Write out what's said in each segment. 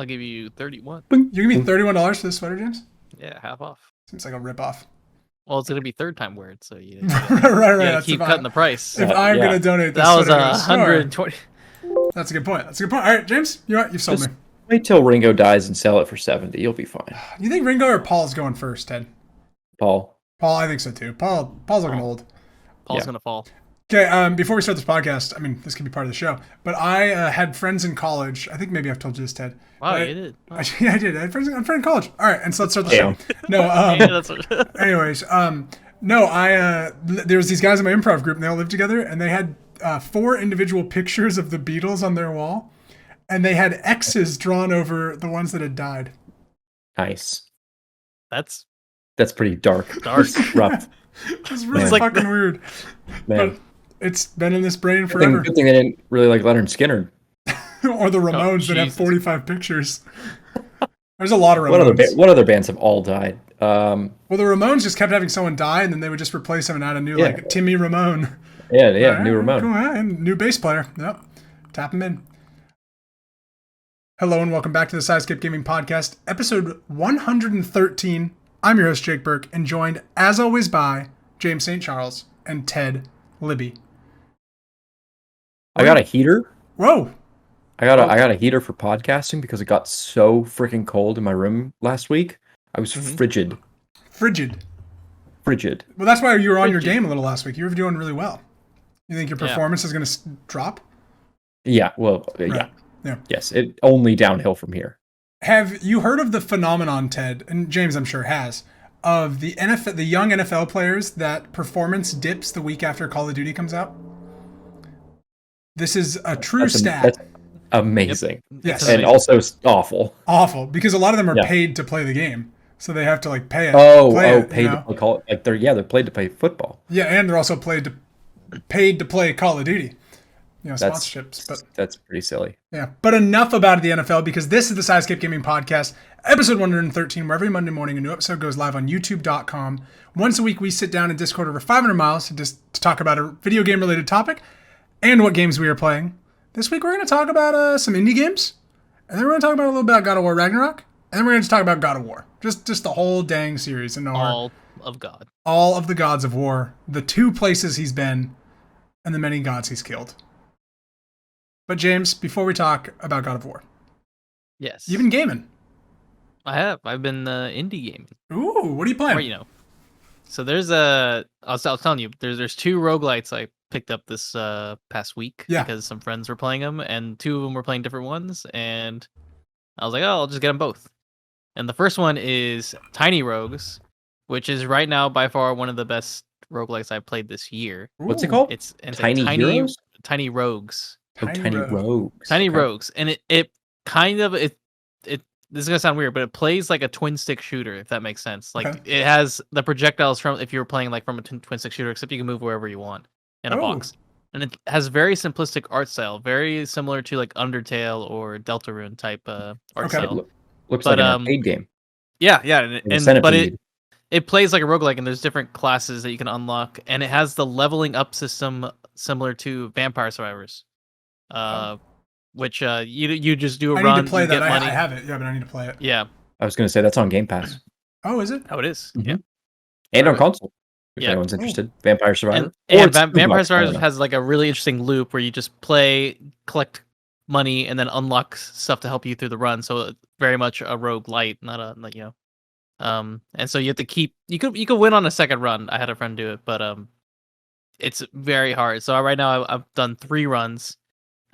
I'll give you 31. You give me $31 for this sweater, James? Yeah, half off. Seems like a ripoff. Well, it's gonna be third time weared, so you right. gotta keep cutting the price. If I'm gonna donate this that was sweater to the store, 120. That's a good point. All right, James, you've sold me. Wait till Ringo dies and sell it for 70. You'll be fine. You think Ringo or Paul's going first, Ted? Paul, I think so too. Paul's looking old. Paul's gonna fall. Okay, before we start this podcast, I mean, this could be part of the show, but I had friends in college. I think maybe I've told you this, Ted. Wow, you did. Wow. I did. I had friends in college. All right, and so let's start the show. No, anyways, there was these guys in my improv group, and they all lived together, and they had 4 individual pictures of the Beatles on their wall, and they had X's drawn over the ones that had died. nice. That's pretty dark. Rough. It's really fucking weird. Man. But it's been in this brain forever. Good thing they didn't really like Leonard Skinner. Or the Ramones that have 45 pictures. There's a lot of Ramones. What other bands have all died? Well, the Ramones just kept having someone die, and then they would just replace them and add a new, like, Timmy Ramone. Yeah, right, new Ramone. Cool, and new bass player. Yep. Tap him in. Hello, and welcome back to the Sidescape Gaming Podcast, episode 113. I'm your host, Jake Burke, and joined, as always, by James St. Charles and Ted Libby. I got a heater. Whoa. I got a heater for podcasting because it got so freaking cold in my room last week. I was frigid. Frigid. Well, that's why you were on your game a little last week. You were doing really well. You think your performance is going to drop? Yeah, well, right. Yeah. Yes, it only downhill from here. Have you heard of the phenomenon, Ted, and James I'm sure has, of the young NFL players that performance dips the week after Call of Duty comes out? This is a true stat. That's amazing. Yep. Yes. And also awful. Awful, because a lot of them are paid to play the game. So they have to like pay it. Paid to play Call. Like they're paid to play football. Yeah, and they're also paid to play Call of Duty. Sponsorships. But that's pretty silly. Yeah, but enough about the NFL, because this is the Sidescape Gaming Podcast, episode 113, where every Monday morning a new episode goes live on YouTube.com. Once a week, we sit down in Discord over 500 miles to talk about a video game related topic and what games we are playing. This week, we're going to talk about some indie games, and then we're going to talk about a little bit about God of War Ragnarok, and then we're going to talk about God of War. Just the whole dang series. And all of God. All of the gods of war, the 2 places he's been, and the many gods he's killed. But James, before we talk about God of War. Yes. You've been gaming. I have. I've been indie gaming. Ooh, what are you playing? Or, so there's I was telling you, there's 2 roguelites I picked up this past week because some friends were playing them, and 2 of them were playing different ones, and I was like, I'll just get them both. And the first one is Tiny Rogues, which is right now by far one of the best roguelites I've played this year. What's it called? It's Tiny Heroes? Tiny Rogues. Tiny Rogues. Tiny Rogues. And it kind of this is gonna sound weird, but it plays like a twin stick shooter, if that makes sense. Like it has the projectiles from if you were playing like from a twin stick shooter, except you can move wherever you want in a box. And it has very simplistic art style, very similar to like Undertale or Deltarune type art style. Looks like an arcade game. Yeah, but it plays like a roguelike, and there's different classes that you can unlock, and it has the leveling up system similar to Vampire Survivors. Which you just do a run. I need to play that. I have it, but I need to play it. Yeah. I was going to say that's on Game Pass. Oh, is it? Oh, it is. Mm-hmm. Yeah. And on console. If anyone's interested. Vampire Survivor. And Vampire Survivor has like a really interesting loop where you just play, collect money, and then unlock stuff to help you through the run. So it's very much a roguelite, not a and so you have to keep you could win on a second run. I had a friend do it, but it's very hard. So right now I've done 3 runs.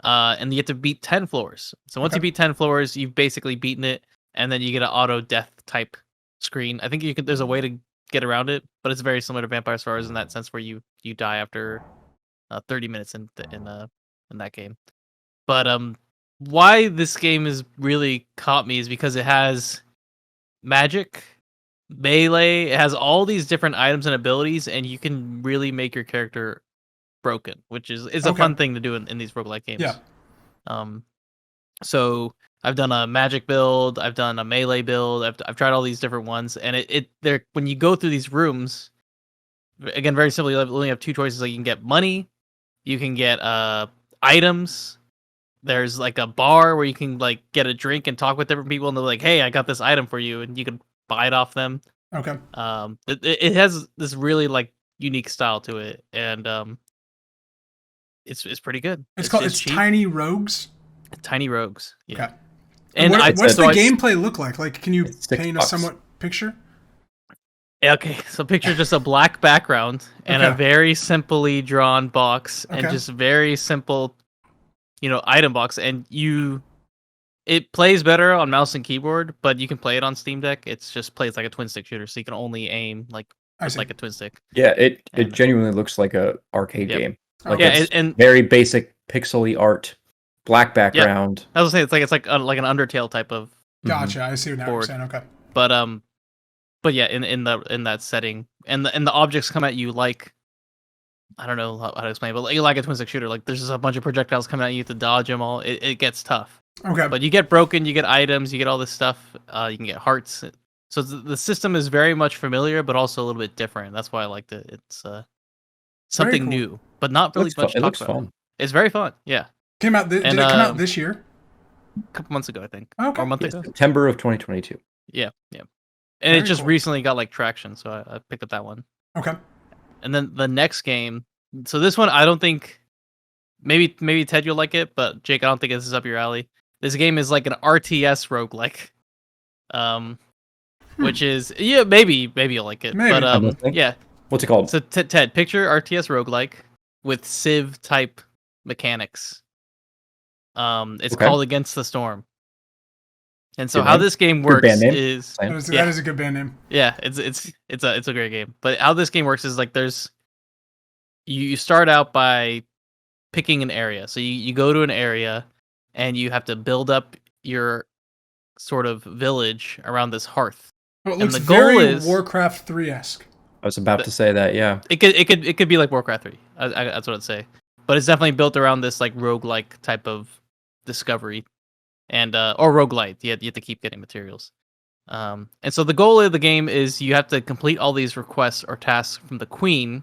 And you have to beat 10 floors. So once you beat 10 floors, you've basically beaten it, and then you get an auto death type screen. I think there's a way to get around it, but it's very similar to Vampire Survivors in that sense, where you die after 30 minutes in that game. But why this game has really caught me is because it has magic, melee, it has all these different items and abilities, and you can really make your character broken, which is a fun thing to do in these roguelike games. Yeah. So I've done a magic build, I've done a melee build, I've tried all these different ones, and they're when you go through these rooms, again, very simply, you only have 2 choices. Like you can get money, you can get items, there's like a bar where you can like get a drink and talk with different people, and they're like, "Hey, I got this item for you," and you can buy it off them. Okay. It has this really like unique style to it, and it's pretty good. It's cheap. Tiny Rogues. Tiny Rogues. Yeah. Okay. And what's the gameplay look like? Like, can you paint $6. a somewhat picture? Okay, so picture just a black background and a very simply drawn box and just very simple, item box. And it plays better on mouse and keyboard, but you can play it on Steam Deck. It's just plays like a twin stick shooter, so you can only aim like a twin stick. Yeah, it genuinely looks like a arcade game. Like and very basic pixely art, black background. I was gonna say it's like an Undertale type of. Gotcha. I see what you're saying. Okay. But yeah, in that setting, and the objects come at you like, I don't know how to explain, but like a twin stick shooter. Like there's just a bunch of projectiles coming at you to dodge them all. It gets tough. Okay. But you get broken, you get items, you get all this stuff. You can get hearts. So the system is very much familiar, but also a little bit different. That's why I liked it. It's something new, but not really much. It looks fun. It's very fun. Yeah. Did it come out this year? A couple months ago, I think. Okay. Or a month ago. September of 2022. Yeah. And it just recently got like traction, so I picked up that one. Okay. And then the next game. So this one, I don't think. Maybe Ted, you'll like it, but Jake, I don't think this is up your alley. This game is like an RTS roguelike. Which is maybe you'll like it. Maybe. But yeah. What's it called? So Ted, picture RTS roguelike with Civ type mechanics. It's called Against the Storm. And so how this game works is that is a good band name. Yeah, it's a great game. But how this game works is like you start out by picking an area. So you go to an area and you have to build up your sort of village around this hearth. Well, it looks very Warcraft 3-esque. I was about to say that, yeah. It could be like Warcraft 3. That's what I'd say. But it's definitely built around this like roguelike type of discovery. And or roguelite. You have to keep getting materials. And so the goal of the game is you have to complete all these requests or tasks from the queen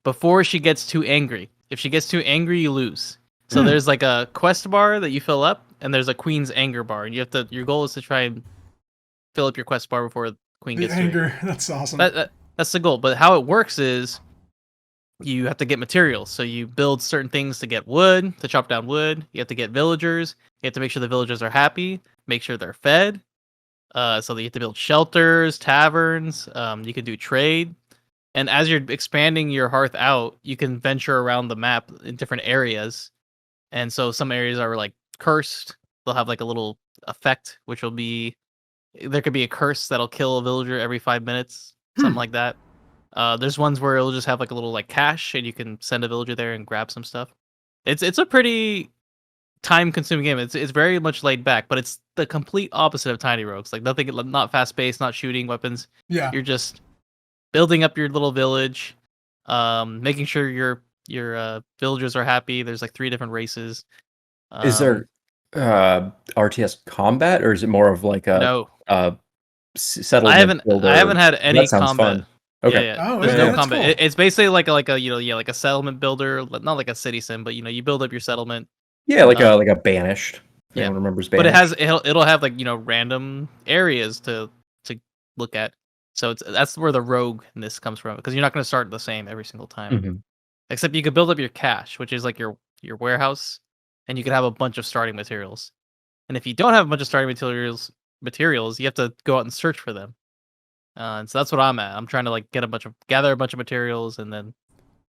before she gets too angry. If she gets too angry, you lose. So there's like a quest bar that you fill up, and there's a queen's anger bar, and your goal is to try and fill up your quest bar before the queen gets anger. That's awesome. That's the goal. But how it works is you have to get materials. So you build certain things to get wood, to chop down wood. You have to get villagers. You have to make sure the villagers are happy, make sure they're fed. So that you have to build shelters, taverns. You can do trade. And as you're expanding your hearth out, you can venture around the map in different areas. And so some areas are like cursed. They'll have like a little effect, which will be there could be a curse that'll kill a villager every 5 minutes, something like that. There's ones where it'll just have like a little like cache, and you can send a villager there and grab some stuff. It's a pretty time-consuming game. It's very much laid back, but it's the complete opposite of Tiny Rogues. Like nothing, not fast-paced, not shooting weapons. Yeah, you're just building up your little village, making sure your villagers are happy. There's like 3 different races. Is there RTS combat, or is it more of like a settlement? I haven't had any combat. Fun. Okay. Yeah. There's no combat. Cool. It's basically like a settlement builder, not like a city sim, but you build up your settlement. Yeah, like a Banished. Yeah, anyone remembers Banished. But it'll have like random areas to look at. So that's where the rogueness comes from, because you're not going to start the same every single time. Mm-hmm. Except you could build up your cache, which is like your warehouse, and you could have a bunch of starting materials. And if you don't have a bunch of starting materials, you have to go out and search for them. And so that's what I'm at. I'm trying to like gather a bunch of materials, and then.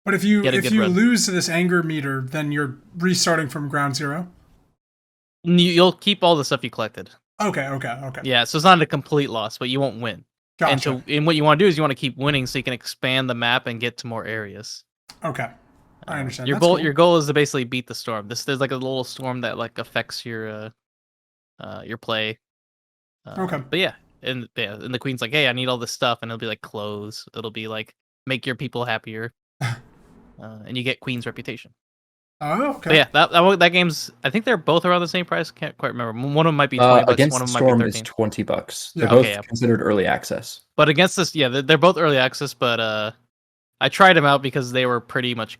But if you lose to this anger meter, then you're restarting from ground zero. You'll keep all the stuff you collected. Okay. Yeah, so it's not a complete loss, but you won't win. Gotcha. And what you want to do is you want to keep winning so you can expand the map and get to more areas. Okay, I understand. Your goal is to basically beat the storm. There's like a little storm that like affects your play. Okay. But yeah, and the queen's like, hey, I need all this stuff, and it'll be like clothes. It'll be like make your people happier, and you get queen's reputation. Oh, okay. But yeah, that game's. I think they're both around the same price. Can't quite remember. One of them might be $20. Against one of them Storm might be $13. is $20. Yeah. They're both considered early access. But against this, they're both early access. But I tried them out because they were pretty much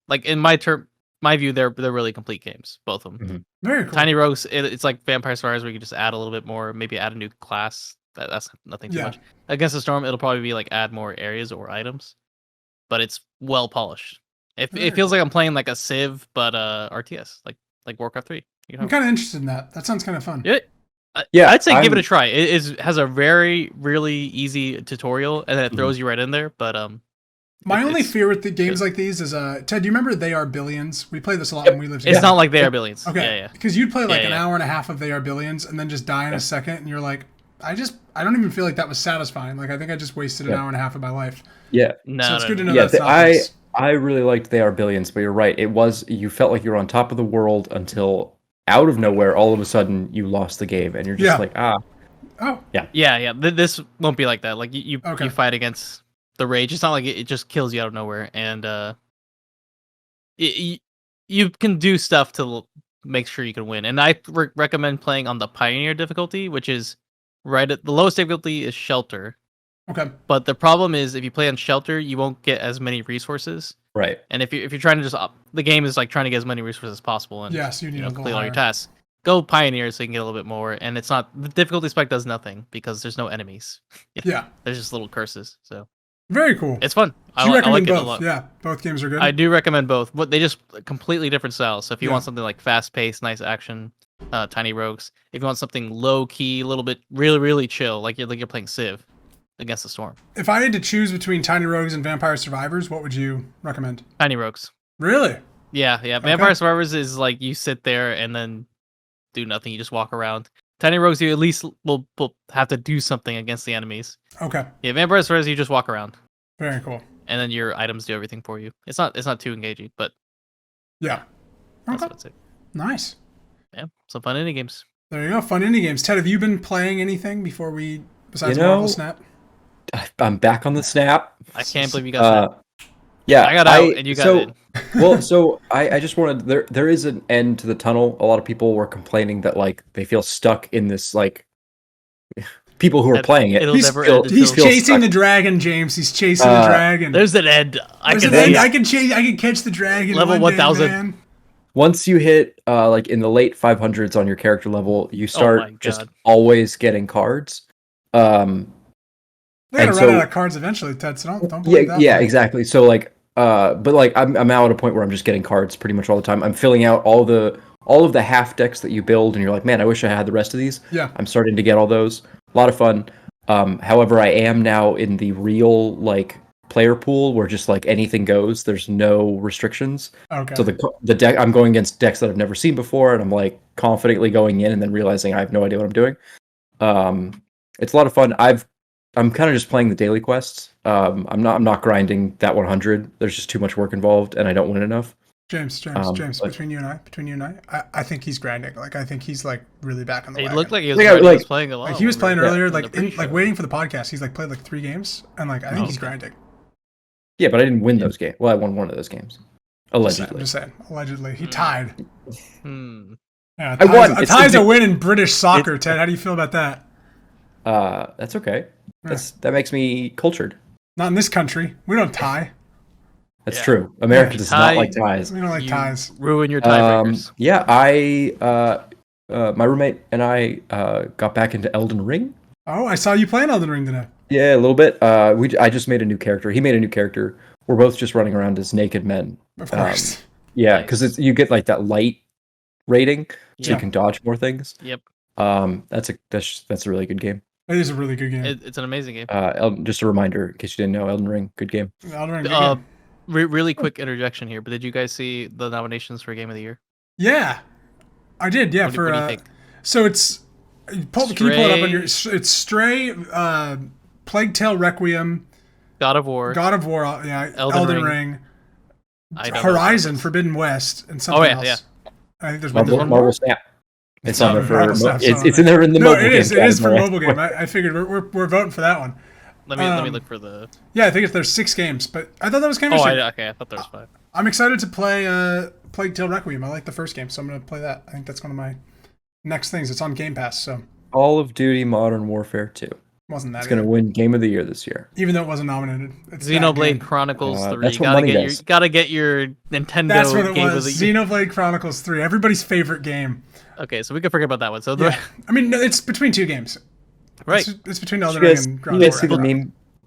like in my term. my view, they're really complete games, both of them. Mm-hmm. Very cool. Tiny Rogues, it's like Vampire Survivors, where you can just add a little bit more, maybe add a new class. That's nothing too much. Against the Storm, it'll probably be like add more areas or items, but it's well polished. It feels like I'm playing like a Civ, but RTS, like Warcraft 3. I'm kind of interested in that. That sounds kind of fun. Yeah, I'd say give it a try. It has a really easy tutorial, and then it throws you right in there. But my only fear with the games like these is Ted. Do you remember They Are Billions? We play this a lot when we lived. It's not like They Are Billions. Okay, yeah. Because you'd play like an hour and a half of They Are Billions, and then just die in a second, and you're like, I don't even feel like that was satisfying. Like I think I just wasted an hour and a half of my life. Yeah. So it's good to know that's not this. I really liked They Are Billions, but you're right. You felt like you were on top of the world until out of nowhere, all of a sudden, you lost the game, and you're just like, Yeah. This won't be like that. Like you fight against the rage. It's not like it just kills you out of nowhere, and you can do stuff to make sure you can win. And I recommend playing on the Pioneer difficulty, which is right at the lowest difficulty is Shelter. Okay. But the problem is if you play on Shelter, you won't get as many resources. Right. And if you're trying to just the game is like trying to get as many resources as possible, and you need to complete all your tasks. Go Pioneer so you can get a little bit more, and it's not the difficulty spec does nothing because there's no enemies. Yeah. There's just little curses. So very cool. It's fun. I like both. It a lot. Yeah, both games are good. I do recommend both, but they just completely different styles. So if you want something like fast paced, nice action, Tiny Rogues. If you want something low key, a little bit really chill, like you're playing Civ Against the Storm. If I had to choose between Tiny Rogues and Vampire Survivors, what would you recommend? Tiny Rogues. Really? Yeah. Vampire Survivors is like you sit there and then do nothing. You just walk around. Tiny Rogues, you at least will have to do something against the enemies. Okay. Yeah, Vampire Survivors, you just walk around. Very cool. And then your items do everything for you. It's not too engaging, but yeah. That's what I'd say. Nice. Yeah, some fun indie games. There you go, fun indie games. Ted, have you been playing anything besides Marvel Snap? I'm back on the Snap. I can't believe you got that. Yeah, I got out and you got in. Well, I just wanted there is an end to the tunnel. A lot of people were complaining that like they feel stuck in this like people who are playing it. He's chasing the dragon, James. He's chasing the dragon. There's an end. I can catch the dragon. Level 1000. Once you hit like in the late 500s on your character level, you start just always getting cards. They're gonna run out of cards eventually, Ted. So don't believe that. Yeah, exactly. So like, but like I'm now at a point where I'm just getting cards pretty much all the time. I'm filling out all of the half decks that you build, and you're like, man, I wish I had the rest of these. Yeah. I'm starting to get all those. A lot of fun. However, I am now in the real like player pool where just like anything goes. There's no restrictions. Okay. So the deck I'm going against decks that I've never seen before, and I'm like confidently going in, and then realizing I have no idea what I'm doing. It's a lot of fun. I'm kind of just playing the daily quests. I'm not grinding that 100. There's just too much work involved, and I don't win enough. James, between you and I think he's grinding. Like I think he's like really back on the wagon. It looked like he was playing a lot. Like he was playing earlier, like waiting for the podcast. He's like played like 3 games, and like I think he's grinding. Yeah, but I didn't win those games. Well, I won one of those games. Allegedly. I'm just saying. Allegedly, he tied. Yeah, I won. A tie's a win in British soccer. Ted, how do you feel about that? That's okay. That makes me cultured. Not in this country. We don't tie. That's true. America does not like ties. We don't like ties. Ruin your tiebreakers. Yeah, my roommate and I got back into Elden Ring. Oh, I saw you playing Elden Ring today. Yeah, a little bit. I just made a new character. He made a new character. We're both just running around as naked men. Of course. Yeah, because you get like that light rating, so you can dodge more things. Yep. That's a really good game. It is a really good game. It's an amazing game. Just a reminder, in case you didn't know, Elden Ring, good game. Elden Ring, good game. Really quick interjection here, but did you guys see the nominations for Game of the Year? Yeah, I did. Yeah, what do you think? So it's can you pull it up on your? It's Stray, Plague Tale Requiem, God of War, yeah, Elden Ring, Horizon Forbidden West, and something else. Yeah. I think there's Marvel Snap. It's on there for it's in there in the mobile game. It is for mobile game. I figured we're voting for that one. Let me look for the. Yeah, I think there's 6 games, but I thought that was kind of. I thought there was 5. I'm excited to play Plague Tale Requiem. I like the first game, so I'm gonna play that. I think that's one of my next things. It's on Game Pass, so. Call of Duty Modern Warfare 2. Wasn't that? It's going to win Game of the Year this year, even though it wasn't nominated. It's Xenoblade Chronicles 3. That's You what money does. gotta get your Nintendo. That's what it Game was. of the Year. Xenoblade Chronicles 3, everybody's favorite game. Okay, so we can forget about that one. So Yeah. I mean, no, it's between two games. right, It's between Elden Ring and God you of guys see War. the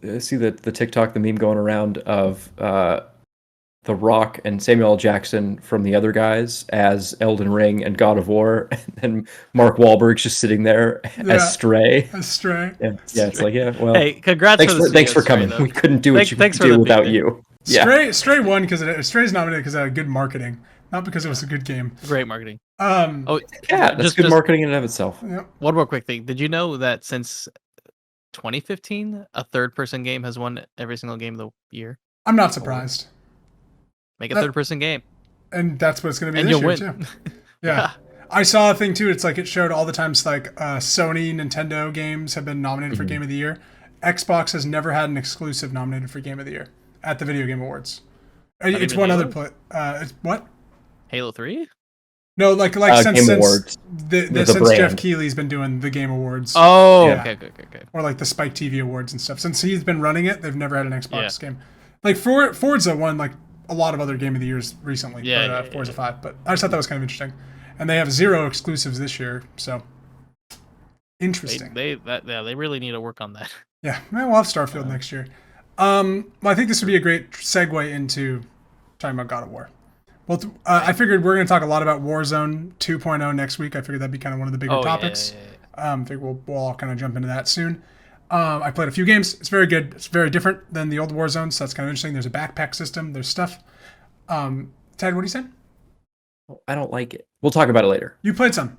meme? See the TikTok, the meme going around of The Rock and Samuel L. Jackson from the other guys as Elden Ring and God of War, and then Mark Wahlberg's just sitting there as Stray. Stray. Yeah, it's like, well, hey, congrats thanks for coming. Stray, we couldn't do what you could do without you. Yeah. Stray won because Stray's nominated because it had good marketing, not because it was a good game. Great marketing. That's good marketing in and of itself. Yeah. One more quick thing. Did you know that since 2015, a third-person game has won every single game of the year? I'm not surprised. Make a third-person game, and that's what it's going to be and this you'll year win. too. Yeah. I saw a thing too. It's like it showed all the times like Sony, Nintendo games have been nominated for Game of the Year. Xbox has never had an exclusive nominated for Game of the Year at the Video Game Awards. It's one other it's what? Halo 3? No, like since Jeff Keighley's been doing the Game Awards. Oh, yeah. Okay. Or like the Spike TV Awards and stuff. Since he's been running it, they've never had an Xbox game. Like Forza won like a lot of other Game of the Years recently. Forza 5. But I just thought that was kind of interesting. And they have 0 exclusives this year, so interesting. They really need to work on that. Yeah, we'll have Starfield next year. Well, I think this would be a great segue into talking about God of War. Well, I figured we're going to talk a lot about Warzone 2.0 next week. I figured that'd be kind of one of the bigger topics. I think we'll all kind of jump into that soon. I played a few games. It's very good. It's very different than the old Warzone, so that's kind of interesting. There's a backpack system. There's stuff. Ted, what are you saying? I don't like it. We'll talk about it later. You played some?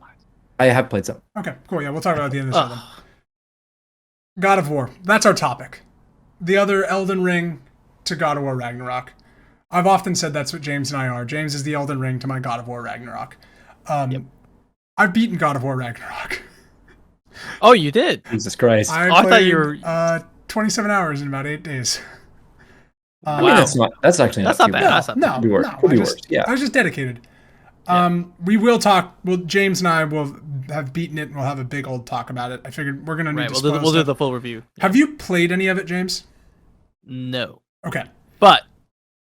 I have played some. Okay, cool. Yeah, we'll talk about it at the end of the show then. God of War. That's our topic. The other Elden Ring to God of War Ragnarok. I've often said that's what James and I are. James is the Elden Ring to my God of War Ragnarok. I've beaten God of War Ragnarok. Oh, you did? Jesus Christ. I thought you were 27 hours in about 8 days. I mean, that's actually not too bad. No, could be worse. Yeah. I was just dedicated. We will talk. Well, James and I will have beaten it, and we'll have a big old talk about it. I figured we're gonna need to. We'll do the full review. Have you played any of it, James? No. Okay. But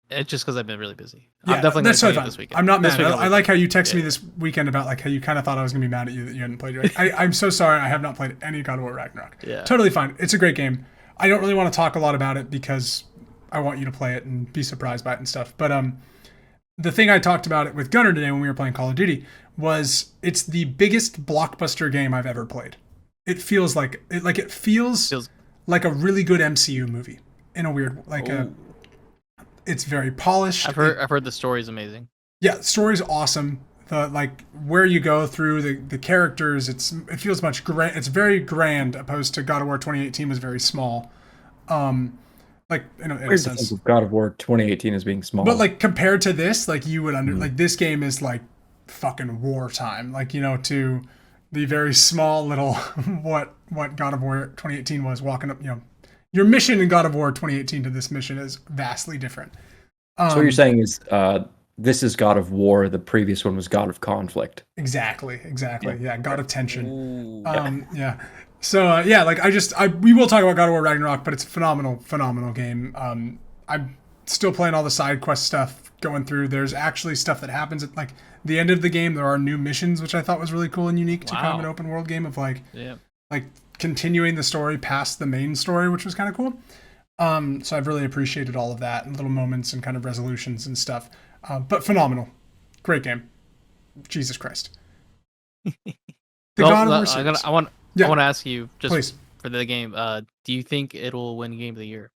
it's just because I've been really busy. Yeah, I'm definitely that's going to totally play this weekend. I'm not mad. I like how you texted me this weekend about like how you kind of thought I was gonna be mad at you that you hadn't played it. I'm so sorry. I have not played any God of War Ragnarok. Yeah. Totally fine. It's a great game. I don't really want to talk a lot about it because I want you to play it and be surprised by it and stuff. But the thing I talked about it with Gunnar today when we were playing Call of Duty was it's the biggest blockbuster game I've ever played. It feels like it feels like a really good MCU movie in a weird it's very polished. I've heard the story is amazing. Yeah, the story's awesome. The where you go through the characters, it feels much grand. It's very grand opposed to God of War 2018 was very small. In a sense. God of War 2018 as being small. But like compared to this, like you would like this game is like fucking wartime. Like, to the very small little what God of War 2018 was walking up, your mission in God of War 2018 to this mission is vastly different. So what you're saying is this is God of War, the previous one was God of Conflict. Exactly. Yeah, God of Tension. Yeah. So we will talk about God of War Ragnarok, but it's a phenomenal game. I'm still playing all the side quest stuff, going through. There's actually stuff that happens at like the end of the game. There are new missions, which I thought was really cool and unique to kind of an open world game of like continuing the story past the main story, which was kind of cool. So I've really appreciated all of that and little moments and kind of resolutions and stuff. But phenomenal, great game. Jesus Christ. God of War series. I want to ask you Please. For the game. Do you think it'll win Game of the Year?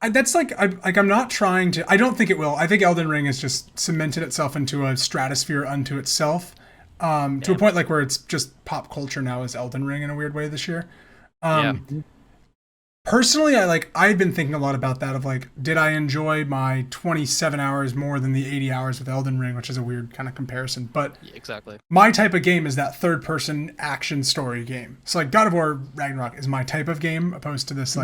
That's I'm not trying to. I don't think it will. I think Elden Ring has just cemented itself into a stratosphere unto itself, to a point like where it's just pop culture now is Elden Ring in a weird way this year. Personally, I've been thinking a lot about that of did I enjoy my 27 hours more than the 80 hours with Elden Ring, which is a weird kind of comparison. But exactly. My type of game is that third person action story game. So God of War Ragnarok is my type of game opposed to this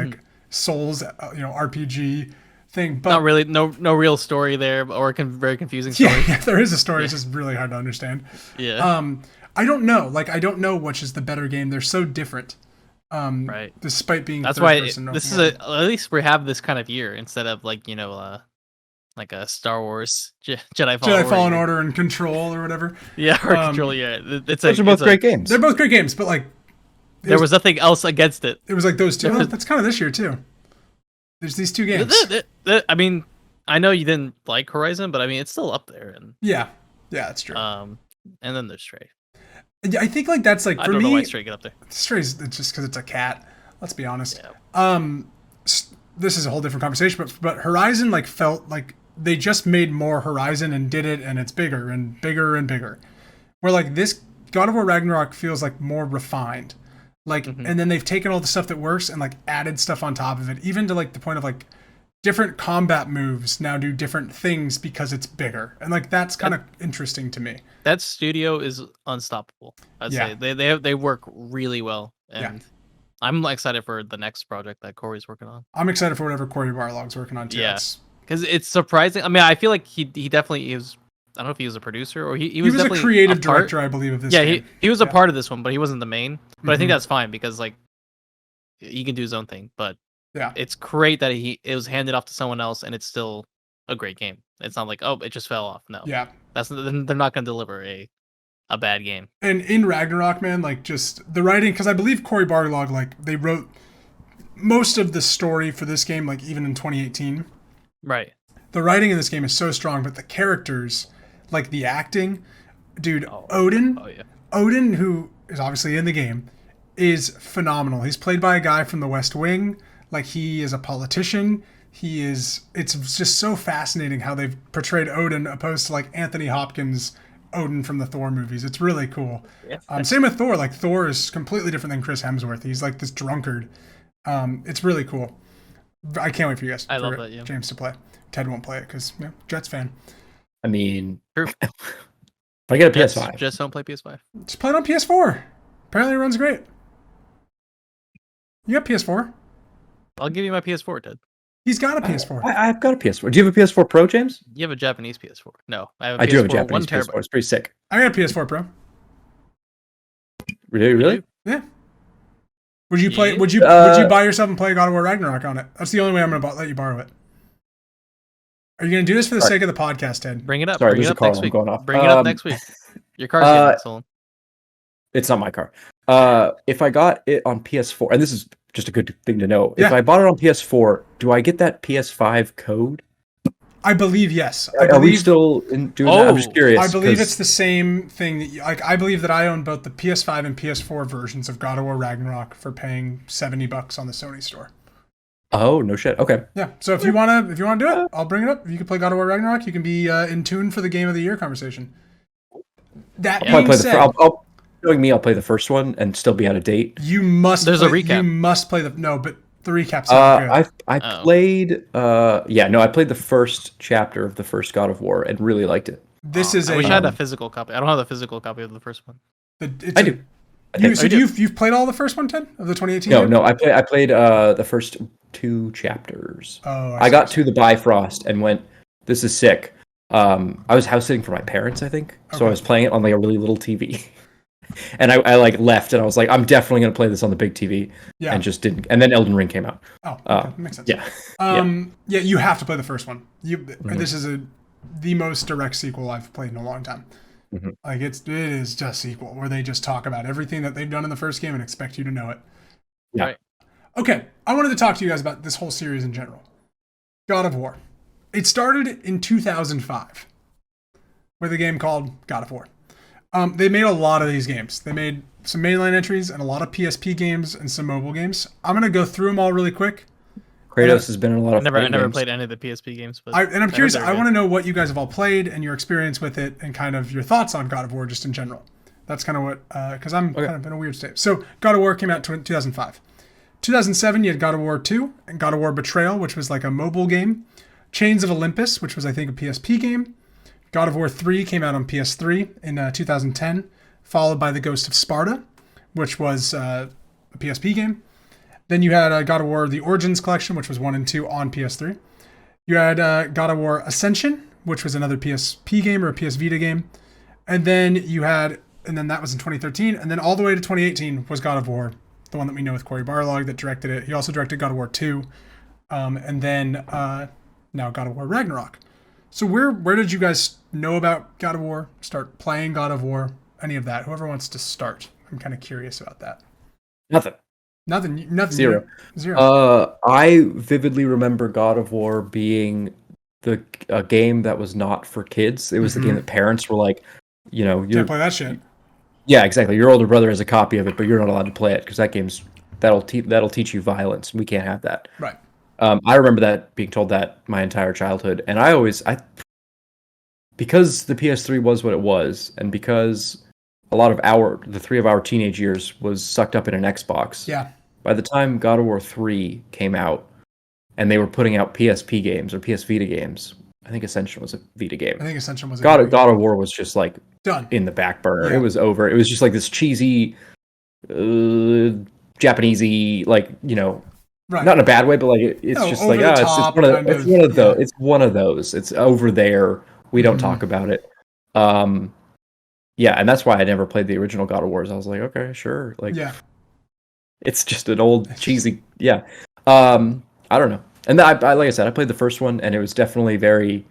Souls, RPG thing. But not really, no real story there, or very confusing story. Yeah, there is a story. It's just really hard to understand. Yeah. I don't know. I don't know which is the better game. They're so different. Right. Despite being That's third why person this is open at least we have this kind of year instead of like like a Star Wars Jedi Fallen Order. Order and Control or whatever. Yeah, or Control. Yeah, Those are both great games. They're both great games, but like there was nothing else against it. It was like those two. That's kind of this year too. There's these two games. I mean, I know you didn't like Horizon, but I mean it's still up there. And yeah, that's true. And then there's Stray. I think like that's like for I don't me. know why Stray get up there. Stray's just because it's a cat. Let's be honest. Yeah. This is a whole different conversation, but Horizon like felt like they just made more Horizon and did it, and it's bigger and bigger and bigger. Where like this God of War Ragnarok feels like more refined, like, and then they've taken all the stuff that works and like added stuff on top of it, even to like the point of like different combat moves now do different things because it's bigger, and like that's kind of interesting to me. That studio is unstoppable. I'd say they work really well, and I'm excited for the next project that Corey's working on. I'm excited for whatever Corey Barlog's working on too. Yeah, because it's surprising. I mean, I feel like he definitely is. I don't know if he was a producer or he was definitely a creative director, I believe, of this. Yeah, he was a part of this one, but he wasn't the main. But I think that's fine because like he can do his own thing. But yeah, it's great that it was handed off to someone else, and it's still a great game. It's not like it just fell off. No, they're not going to deliver a bad game. And in Ragnarok, man, like just the writing, because I believe Cory Barlog, like they wrote most of the story for this game, like even in 2018. Right. The writing in this game is so strong, but the characters, like the acting, dude, Odin. Oh yeah. Odin, who is obviously in the game, is phenomenal. He's played by a guy from The West Wing. Like he is a politician. It's just so fascinating how they've portrayed Odin opposed to like Anthony Hopkins' Odin from the Thor movies. It's really cool. Same with Thor. Like Thor is completely different than Chris Hemsworth. He's like this drunkard. It's really cool. I can't wait for you guys. I love that. Yeah. James to play. Ted won't play it because Jets fan. I mean, if I get a PS5, just don't play PS5. Just play it on PS4. Apparently, it runs great. You got PS4? I'll give you my PS4, Ted. He's got a PS4. I've got a PS4. Do you have a PS4 Pro, James? You have a Japanese PS4. No, I do have a Japanese PS4. It's pretty sick. I got a PS4 Pro. Really? Yeah. Would you play? Would you buy yourself and play God of War Ragnarok on it? That's the only way I'm going to let you borrow it. Are you going to do this for the sake of the podcast, Ted? Bring it up. Sorry, Bring there's it a car next week. going off. Bring it up next week. Your car's getting stolen. It's not my car. If I got it on PS4, and this is just a good thing to know, if I bought it on PS4, do I get that PS5 code? I believe yes. Are we still doing that? I'm just curious. I believe it's the same thing that I believe that I own both the PS5 and PS4 versions of God of War Ragnarok for paying $70 on the Sony store. Oh, no shit. Okay. Yeah. So if you wanna do it, I'll bring it up. If you can play God of War Ragnarok, you can be in tune for the Game of the Year conversation. That being said, I'll play the first one and still be out of date. You must. There's a recap. You must play but the recap's not good. I played. I played the first chapter of the first God of War and really liked it. I wish I had a physical copy. I don't have the physical copy of the first one. I do. You've played all the first one, Ted, of the 2018? No. I played the first 2 chapters. Oh, I got to the Bifrost and went, "This is sick." I was house sitting for my parents, I think, so I was playing it on like a really little TV. And I like left and I was like, I'm definitely going to play this on the big TV. Yeah. And just didn't. And then Elden Ring came out. Oh, okay. Makes sense. Yeah. You have to play the first one. This is the most direct sequel I've played in a long time. Mm-hmm. Like it is just sequel where they just talk about everything that they've done in the first game and expect you to know it. Yeah. Right. Okay. I wanted to talk to you guys about this whole series in general. God of War. It started in 2005 with a game called God of War. They made a lot of these games. They made some mainline entries and a lot of PSP games and some mobile games. I'm going to go through them all really quick. Kratos has been in a lot of I never played any of the PSP games. But I'm curious. I want to know what you guys have all played and your experience with it and kind of your thoughts on God of War just in general. That's kind of what, because I'm kind of in a weird state. So God of War came out in 2005. 2007, you had God of War 2 and God of War Betrayal, which was like a mobile game. Chains of Olympus, which was, I think, a PSP game. God of War 3 came out on PS3 in 2010, followed by The Ghost of Sparta, which was a PSP game. Then you had God of War The Origins Collection, which was 1 and 2 on PS3. You had God of War Ascension, which was another PSP game or a PS Vita game. And then that was in 2013. And then all the way to 2018 was God of War the one that we know with Cory Barlog that directed it. He also directed God of War 2, and then now God of War Ragnarok. So where did you guys know about God of War? Start playing God of War? Any of that? Whoever wants to start. I'm kind of curious about that. Nothing. Zero. I vividly remember God of War being a game that was not for kids. It was the game that parents were like, you can't play that shit. Yeah, exactly. Your older brother has a copy of it, but you're not allowed to play it because that game's that'll teach you violence. We can't have that. Right. I remember that being told that my entire childhood, and because the PS3 was what it was, and because a lot of the 3 of our teenage years was sucked up in an Xbox. Yeah. By the time God of War 3 came out, and they were putting out PSP games or PS Vita games, I think Ascension was a Vita game. I think Ascension was God of War was just like done in the back burner. Yeah. It was over. It was just like this cheesy, Japanesey, like, right. Not in a bad way, but like it's just like it's one of those. It's over there. We don't talk about it. Yeah, and that's why I never played the original God of Wars. I was like, okay, sure. Like, yeah, it's just an old cheesy. Yeah. I don't know. And I like I said, I played the first one, and it was definitely very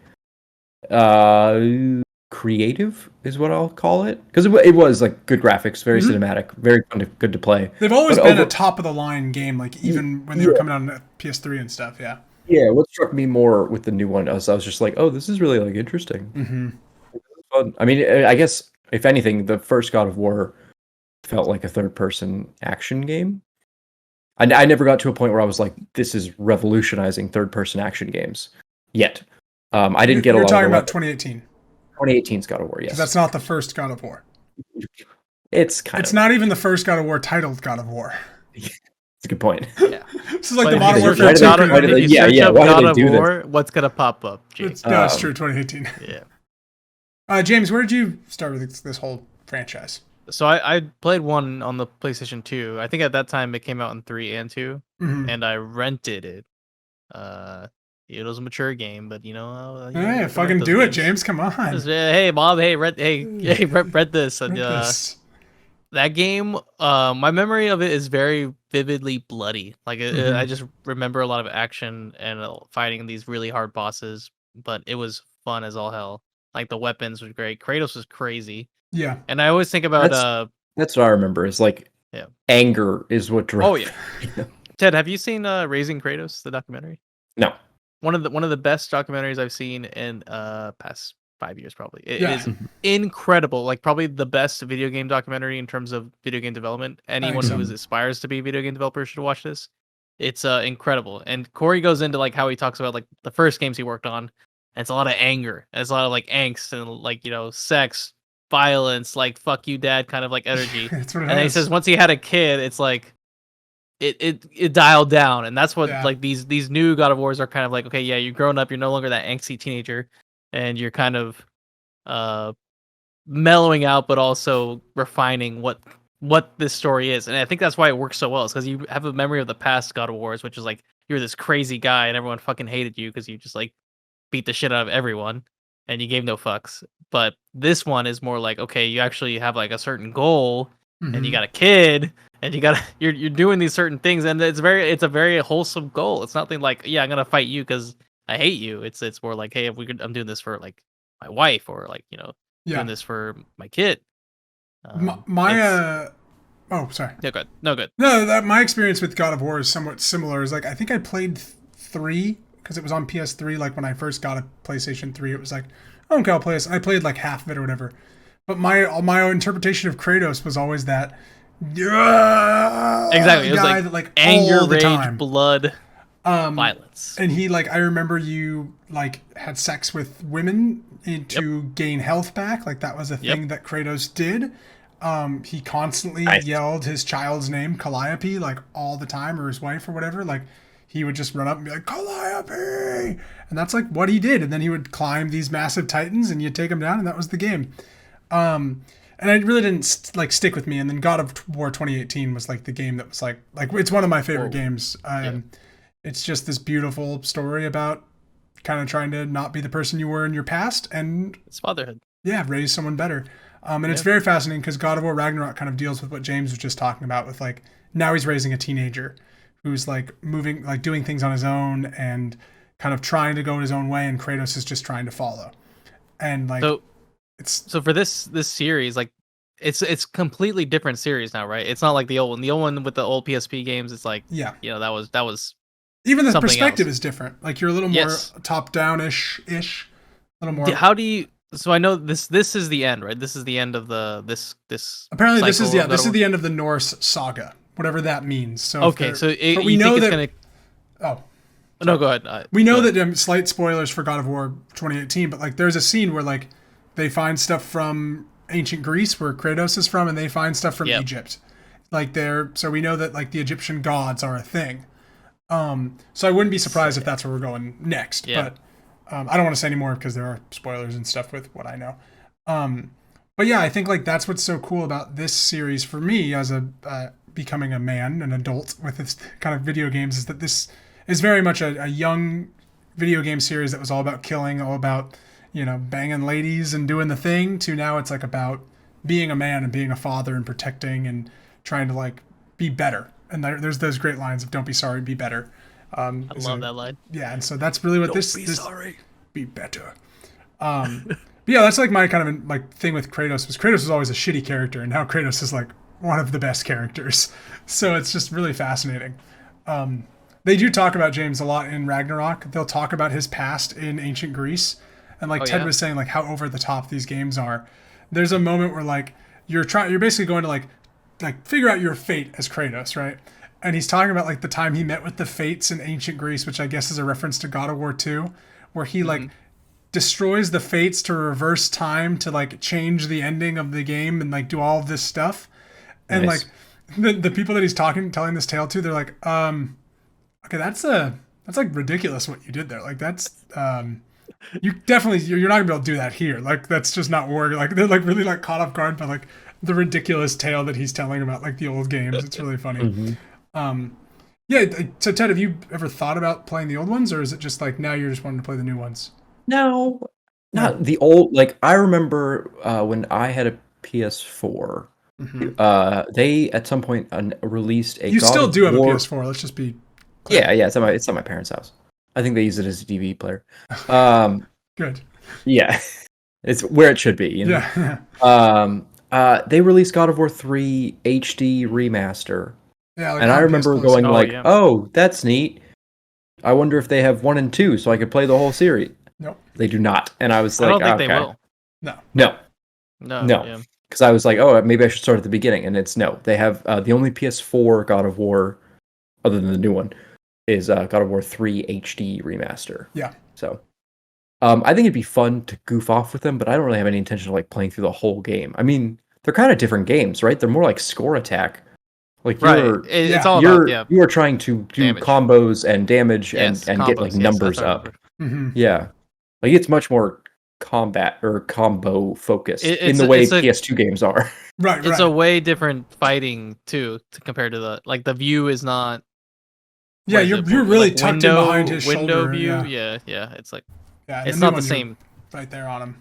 creative, is what I'll call it, because it was like good graphics, very cinematic, very good to play. They've always been a top of the line game, like even when they were coming out on PS3 and stuff. Yeah. Yeah. What struck me more with the new one was I was just like, oh, this is really like interesting. Mm-hmm. Fun. I mean, I guess if anything, the first God of War felt like a third-person action game. I never got to a point where I was like, this is revolutionizing third-person action games yet. I didn't get a lot of... You're talking about 2018. 2018's God of War, yes. Because that's not the first God of War. It's not even the first God of War titled God of War. It's a good point. Yeah. This is like the Modern Warfare 2. God of War, what's going to pop up, James? That's true, 2018. Yeah. James, where did you start with this whole franchise? So I played one on the PlayStation 2. I think at that time it came out in 3 and 2, and I rented it. It was a mature game, but hey, fucking do it, James. Come on. Hey, Bob. Hey, read this. And that game, my memory of it is very vividly bloody. Like I just remember a lot of action and fighting these really hard bosses, but it was fun as all hell. Like the weapons were great. Kratos was crazy. Yeah. And I always think about that's what I remember is like anger is what drove. Oh yeah. Ted, have you seen Raising Kratos, the documentary? No. One of the best documentaries I've seen in past 5 years probably. It is incredible. Like probably the best video game documentary in terms of video game development. Anyone who aspires to be a video game developer should watch this. It's incredible. And Corey goes into like how he talks about like the first games he worked on. And it's a lot of anger. And it's a lot of like angst and like, sex, violence, like fuck you dad kind of like energy. And he says once he had a kid, it's like it dialed down, and that's what like these new God of Wars are kind of like. Okay, yeah, you're growing up, you're no longer that angsty teenager, and you're kind of mellowing out, but also refining what this story is. And I think that's why it works so well. Is because you have a memory of the past God of Wars, which is like you're this crazy guy and everyone fucking hated you because you just like beat the shit out of everyone and you gave no fucks. But this one is more like, okay, you actually have like a certain goal and you got a kid and you're doing these certain things, and it's a very wholesome goal. It's nothing like, yeah, I'm gonna fight you because I hate you. It's more like, hey, I'm doing this for like my wife, or like doing this for my kid. Oh, sorry. No good. No good. No, my experience with God of War is somewhat similar. Is like I think I played 3 because it was on PS3. Like when I first got a PlayStation 3, it was like, oh, okay, I'll play this. And I played like half of it or whatever. But my interpretation of Kratos was always that. Exactly. It was like, that, anger, rage, blood, violence. And he like, I remember you like had sex with women to gain health back. Like that was a thing that Kratos did. He constantly yelled his child's name, Calliope, like all the time, or his wife or whatever. Like he would just run up and be like, Calliope! And that's like what he did. And then he would climb these massive titans and you'd take him down, and that was the game. And it really didn't stick with me. And then God of War 2018 was like the game that was like it's one of my favorite games. It's just this beautiful story about kind of trying to not be the person you were in your past, and it's fatherhood. Yeah, raise someone better. And it's very fascinating because God of War Ragnarok kind of deals with what James was just talking about with like, now he's raising a teenager who's like moving, like doing things on his own and kind of trying to go his own way, and Kratos is just trying to follow. And like, so for this series, like it's completely different series now, right? It's not like the old one. The old one with the old PSP games, it's like, you know, that was even the perspective is different. Like you're a little more top down ish, a little more. How do you? So I know this is the end, right? This is the end of this. Apparently, this is the end of the Norse saga, whatever that means. So okay, but we know that. No, go ahead. We know that slight spoilers for God of War 2018, but like there's a scene where like they find stuff from ancient Greece where Kratos is from, and they find stuff from Egypt. Like so we know that like the Egyptian gods are a thing. So I wouldn't be surprised if that's where we're going next. Yeah. But I don't want to say any more because there are spoilers and stuff with what I know. But yeah, I think like that's what's so cool about this series for me as a becoming a man, an adult with this kind of video games, is that this is very much a young video game series that was all about killing, all about, you know, banging ladies and doing the thing, to now it's like about being a man and being a father and protecting and trying to like be better. And there's those great lines of "Don't be sorry, be better." I love that line. Yeah, and so that's really what sorry, be better. But yeah, that's like my kind of like thing with Kratos. Kratos was always a shitty character, and now Kratos is like one of the best characters. So it's just really fascinating. They do talk about James a lot in Ragnarok. They'll talk about his past in ancient Greece, and like Ted was saying, like how over the top these games are. There's a moment where like you're basically going to like figure out your fate as Kratos, right? And he's talking about like the time he met with the Fates in ancient Greece, which I guess is a reference to God of War 2, where he like destroys the Fates to reverse time to like change the ending of the game and like do all of this stuff. And like the people that he's telling this tale to, they're like, okay, that's like ridiculous what you did there. Like that's you're not gonna be able to do that here. Like that's just not working. Like they're like really like caught off guard by like the ridiculous tale that he's telling about like the old games. It's really funny. Yeah. So Ted, have you ever thought about playing the old ones, or is it just like now you're just wanting to play the new ones? No, not the old. Like I remember when I had a PS4, they at some point released a. You still do have a PS4. Let's just be clear. Yeah. It's at my parents' house. I think they use it as a DVD player. Good. Yeah, it's where it should be. You know? Yeah. They released God of War 3 HD remaster. Yeah, like and I remember going oh, that's neat. I wonder if they have 1 and 2 so I could play the whole series. Nope. They do not. And I was like, I don't think they will. No. Because I was like, oh, maybe I should start at the beginning. And it's no. They have the only PS4 God of War, other than the new one, is God of War 3 HD remaster. Yeah. So I think it'd be fun to goof off with them, but I don't really have any intention of like playing through the whole game. I mean, they're kind of different games, right? They're more like score attack. Like it's all about you are trying to do combos and damage and get like numbers up. Yeah, like it's much more combat or combo focused in the way PS2 games are. Right. It's a way different fighting too, compared to the view is not. Yeah, you're really tucked in behind his window shoulder. view. Yeah. It's like it's not the same. Right there on him.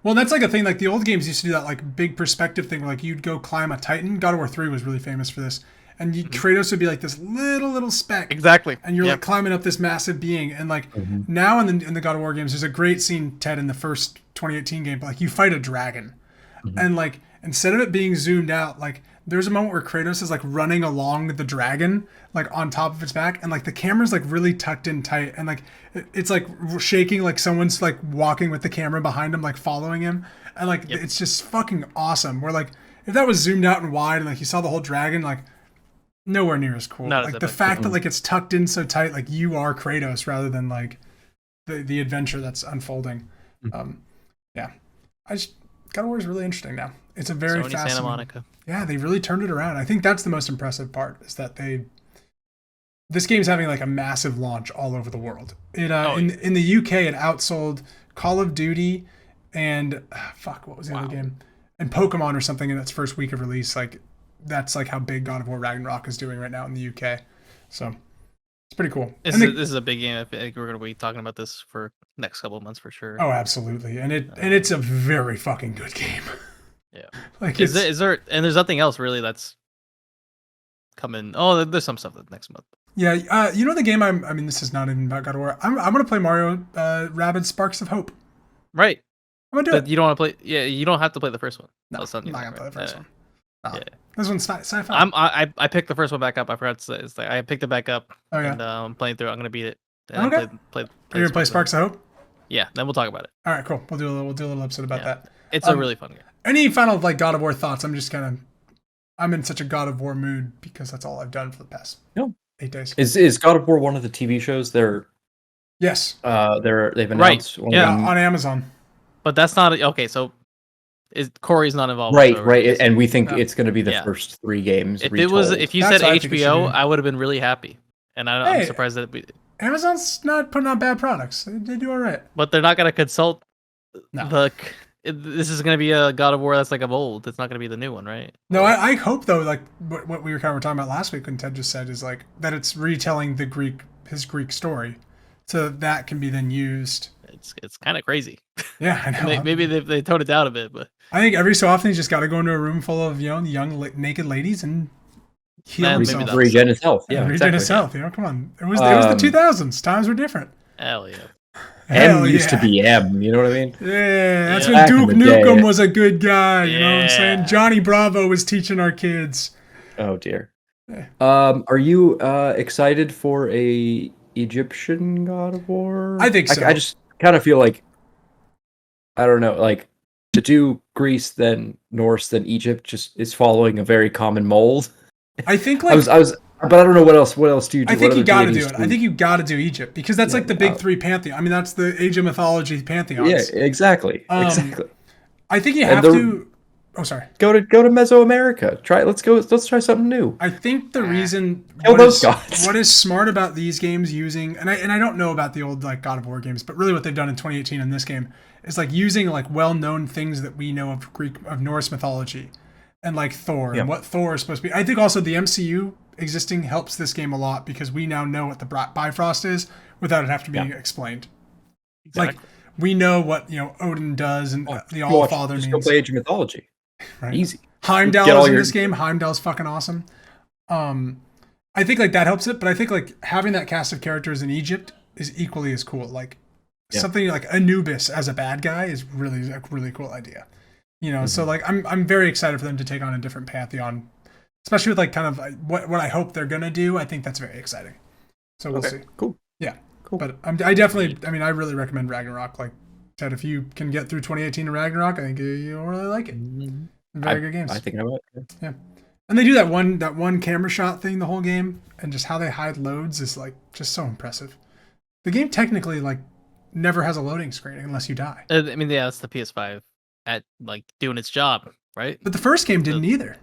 Well, that's like a thing. Like the old games used to do that like big perspective thing where like you'd go climb a Titan. God of War 3 was really famous for this. And Kratos would be like this little speck. Exactly. And you're like climbing up this massive being. And like now in the God of War games, there's a great scene, Ted, in the first 2018 game. But like you fight a dragon. And like instead of it being zoomed out, like there's a moment where Kratos is like running along the dragon, like on top of its back. And like the camera's like really tucked in tight. And like it's like shaking, like someone's like walking with the camera behind him, like following him. And like it's just fucking awesome. Where like if that was zoomed out and wide and like you saw the whole dragon, like nowhere near as cool. Like the fact that like it's tucked in so tight, like you are Kratos rather than like the adventure that's unfolding. Yeah, God of War is really interesting now. It's a very fascinating. Santa Monica. Yeah, they really turned it around. I think that's the most impressive part is that this game's having like a massive launch all over the world. It in the UK it outsold Call of Duty and what was the other game? And Pokemon or something in its first week of release. Like that's like how big God of War Ragnarok is doing right now in the UK. So It's pretty cool. This is a big game. I think we're going to be talking about this for next couple of months for sure. Oh, absolutely. And it's a very fucking good game. Yeah. Like, is there and there's nothing else really that's coming. Oh, there's some stuff that next month. Yeah, you know the game I mean, this is not even about God of War. I'm gonna play Mario Rabbids Sparks of Hope. Right. I'm gonna do it. You don't want to play. Yeah, you don't have to play the first one. No, I'm not gonna play the first one. No. Yeah. This one's sci-fi. I picked the first one back up. I forgot to say. It's like I picked it back up. Oh yeah. And I'm playing through it. I'm gonna beat it. And Okay. Play You're gonna play Sparks of Hope? Yeah. Then we'll talk about it. All right, cool. We'll do a little episode about that. It's a really fun game. Any final like God of War thoughts? I'm in such a God of War mood because that's all I've done for the past 8 days. Is God of War one of the TV shows? Yes. They've announced. Right. Yeah, on Amazon. But that's not okay. So, Corey's not involved. Right. And we think it's going to be the first 3 games. If you said HBO, I would have been really happy. And I'm surprised that Amazon's not putting out bad products. They do all right. But they're not going to consult. No. This is going to be a God of War that's like of old. It's not going to be the new one, right? No, I hope though, like what we were talking about last week when Ted just said is like that it's retelling his Greek story, so that can be then used. It's kind of crazy. Yeah, I know. Maybe they toned it down a bit, but I think every so often you just got to go into a room full of young naked ladies and heal himself. Regen his health. Yeah, regen his health. Come on. It was the 2000s. Times were different. Hell yeah. M used to be M, you know what I mean? Yeah, that's when Duke Nukem was a good guy, you know what I'm saying? Johnny Bravo was teaching our kids. Oh dear. Yeah. Are you excited for a Egyptian God of War? I think so. I just kind of feel like, I don't know, like to do Greece, then Norse, then Egypt just is following a very common mold. I think like but I don't know what else do you do? I think you got to do it. I think you got to do Egypt because that's like the big 3 pantheon. I mean, that's the Age of Mythology pantheons. Yeah, exactly. Exactly. I think you have to. Oh, sorry. Go to Mesoamerica. Let's try something new. I think the reason what is smart about these games using and I don't know about the old like God of War games, but really what they've done in 2018 in this game is like using like well-known things that we know of Norse mythology and like Thor and what Thor is supposed to be. I think also the MCU existing helps this game a lot because we now know what the Bifrost is without it having to be explained. Exactly. Like we know what Odin does and the All-Father means. Just go play Age of Mythology. Right. Easy. Heimdall is in this game. Heimdall's fucking awesome. I think like that helps it, but I think like having that cast of characters in Egypt is equally as cool. Like something like Anubis as a bad guy is really a really cool idea. So like I'm very excited for them to take on a different pantheon, especially with like kind of what I hope they're gonna do. I think that's very exciting. So we'll see. Cool. Yeah. Cool. But I definitely, I really recommend Ragnarok. Like Ted, if you can get through 2018 to Ragnarok, I think you'll really like it. Very good games. I think I will. Yeah. And they do that one camera shot thing the whole game, and just how they hide loads is like just so impressive. The game technically like never has a loading screen unless you die. That's the PS5 at like doing its job, right? But the first game didn't either.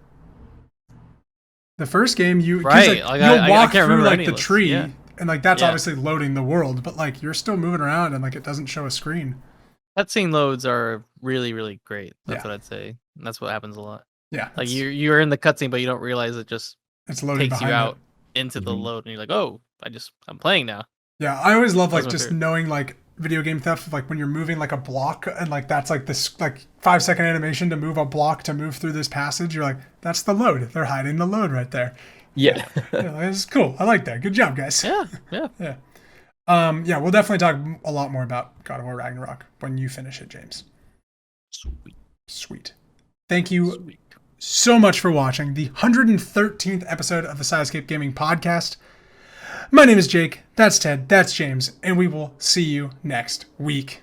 The first game you'll walk through like the tree, and like that's obviously loading the world, but like you're still moving around and like it doesn't show a screen. Cutscene loads are really, really great. That's what I'd say. And that's what happens a lot. Yeah. Like you're in the cutscene, but you don't realize it's loading takes you out into the load, and you're like, oh, I'm playing now. Yeah, I always love like just knowing like video game theft, like when you're moving like a block and like that's like this like 5-second animation to move a block to move through this passage. You're like, that's the load. They're hiding the load right there. Yeah. It's cool. I like that. Good job, guys. Yeah. Yeah, we'll definitely talk a lot more about God of War Ragnarok when you finish it, James. Sweet. Thank you so much for watching the 113th episode of the Sidescape Gaming Podcast. My name is Jake. That's Ted. That's James. And we will see you next week.